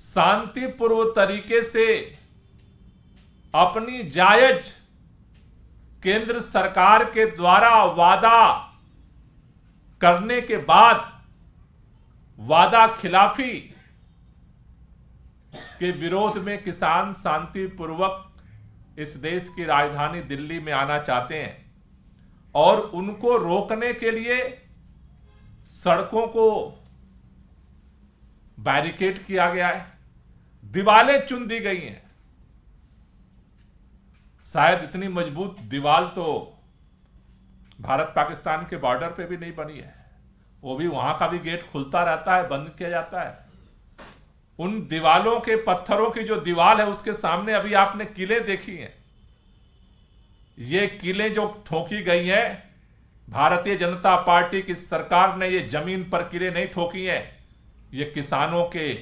शांतिपूर्व तरीके से अपनी जायज केंद्र सरकार के द्वारा वादा करने के बाद वादा खिलाफी के विरोध में किसान शांतिपूर्वक इस देश की राजधानी दिल्ली में आना चाहते हैं और उनको रोकने के लिए सड़कों को बैरिकेड किया गया है, दीवारें चुन दी गई हैं। शायद इतनी मजबूत दीवार तो भारत पाकिस्तान के बॉर्डर पे भी नहीं बनी है, वो भी वहां का भी गेट खुलता रहता है, बंद किया जाता है। उन दीवालों के पत्थरों की जो दीवार है उसके सामने अभी आपने किले देखी हैं। ये किले जो ठोकी गई हैं, भारतीय जनता पार्टी की सरकार ने ये जमीन पर किले नहीं ठोकी हैं, ये किसानों के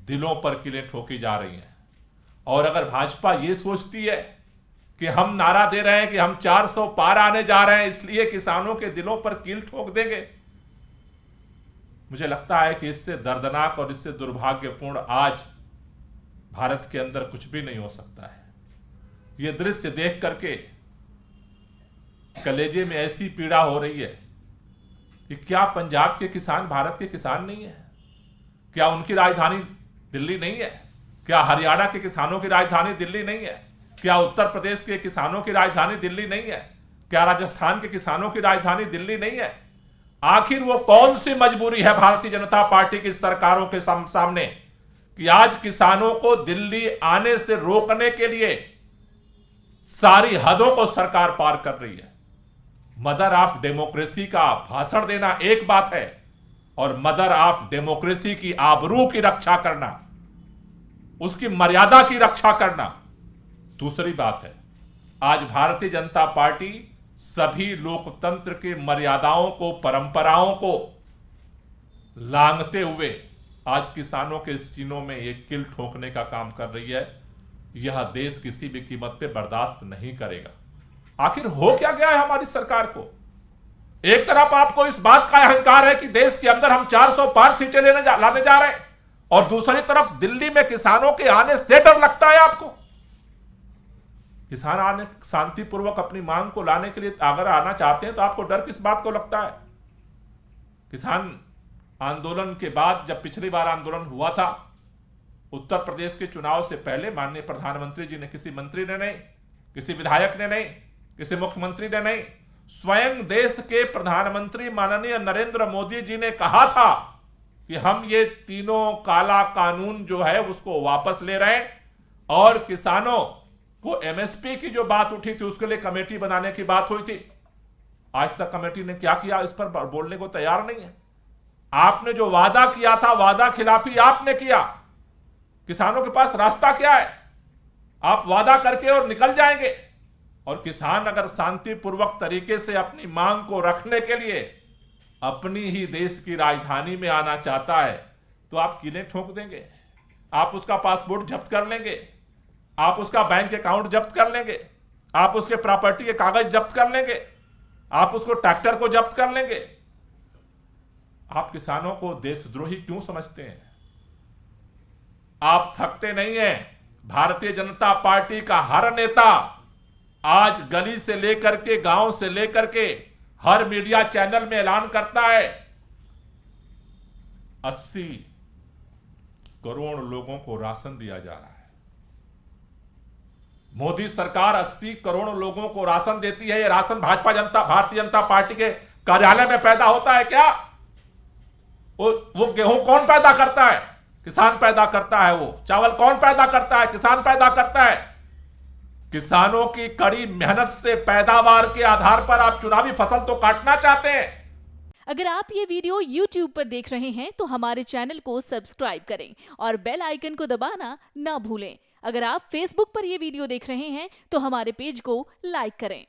दिलों पर किले ठोकी जा रही हैं। और अगर भाजपा ये सोचती है कि हम नारा दे रहे हैं कि हम 400 पार आने जा रहे हैं इसलिए किसानों के दिलों पर कील ठोक देंगे, मुझे लगता है कि इससे दर्दनाक और इससे दुर्भाग्यपूर्ण आज भारत के अंदर कुछ भी नहीं हो सकता है। यह दृश्य देख करके कलेजे में ऐसी पीड़ा हो रही है कि क्या पंजाब के किसान भारत के किसान नहीं है? क्या उनकी राजधानी दिल्ली नहीं है? क्या हरियाणा के किसानों की राजधानी दिल्ली नहीं है? क्या उत्तर प्रदेश के किसानों की राजधानी दिल्ली नहीं है? क्या राजस्थान के किसानों की राजधानी दिल्ली नहीं है? आखिर वो कौन सी मजबूरी है भारतीय जनता पार्टी की सरकारों के सामने कि आज किसानों को दिल्ली आने से रोकने के लिए सारी हदों को सरकार पार कर रही है। मदर ऑफ डेमोक्रेसी का भाषण देना एक बात है और मदर ऑफ डेमोक्रेसी की आबरू की रक्षा करना, उसकी मर्यादा की रक्षा करना दूसरी बात है। आज भारतीय जनता पार्टी सभी लोकतंत्र की मर्यादाओं को, परंपराओं को लांघते हुए आज किसानों के सीनों में एक किल ठोकने का काम कर रही है। यह देश किसी भी कीमत पे बर्दाश्त नहीं करेगा। आखिर हो क्या गया है हमारी सरकार को? एक तरफ आपको इस बात का अहंकार है कि देश के अंदर हम 400 पार सीटें लाने जा रहे हैं और दूसरी तरफ दिल्ली में किसानों के आने से डर लगता है आपको। किसान आने शांतिपूर्वक अपनी मांग को लाने के लिए अगर आना चाहते हैं तो आपको डर किस बात को लगता है? किसान आंदोलन के बाद जब पिछली बार आंदोलन हुआ था उत्तर प्रदेश के चुनाव से पहले, माननीय प्रधानमंत्री जी ने, किसी मंत्री ने नहीं, किसी विधायक ने नहीं, किसी मुख्यमंत्री ने नहीं, स्वयं देश के प्रधानमंत्री माननीय नरेंद्र मोदी जी ने कहा था कि हम ये तीनों काला कानून जो है उसको वापस ले रहे हैं और किसानों को एमएसपी की जो बात उठी थी उसके लिए कमेटी बनाने की बात हुई थी। आज तक कमेटी ने क्या किया इस पर बोलने को तैयार नहीं है। आपने जो वादा किया था, वादा खिलाफी आपने किया। किसानों के पास रास्ता क्या है? आप वादा करके और निकल जाएंगे। और किसान अगर शांतिपूर्वक तरीके से अपनी मांग को रखने के लिए अपनी ही देश की राजधानी में आना चाहता है तो आप किले ठोक देंगे, आप उसका पासपोर्ट जब्त कर लेंगे, आप उसका बैंक अकाउंट जब्त कर लेंगे, आप उसके प्रॉपर्टी के कागज जब्त कर लेंगे, आप उसको ट्रैक्टर को जब्त कर लेंगे। आप किसानों को देशद्रोही क्यों समझते हैं? आप थकते नहीं हैं। भारतीय जनता पार्टी का हर नेता आज गली से लेकर के, गांव से लेकर के हर मीडिया चैनल में ऐलान करता है 80 करोड़ लोगों को राशन दिया जा रहा है। मोदी सरकार 80 करोड़ लोगों को राशन देती है। ये राशन भारतीय जनता पार्टी के कार्यालय में पैदा होता है क्या? वो गेहूं कौन पैदा करता है? किसान पैदा करता है। वो चावल कौन पैदा करता है? किसान पैदा करता है। किसानों की कड़ी मेहनत से पैदावार के आधार पर आप चुनावी फसल तो काटना चाहते हैं। अगर आप ये वीडियो YouTube पर देख रहे हैं तो हमारे चैनल को सब्सक्राइब करें और बेल आइकन को दबाना ना भूलें। अगर आप Facebook पर ये वीडियो देख रहे हैं तो हमारे पेज को लाइक करें।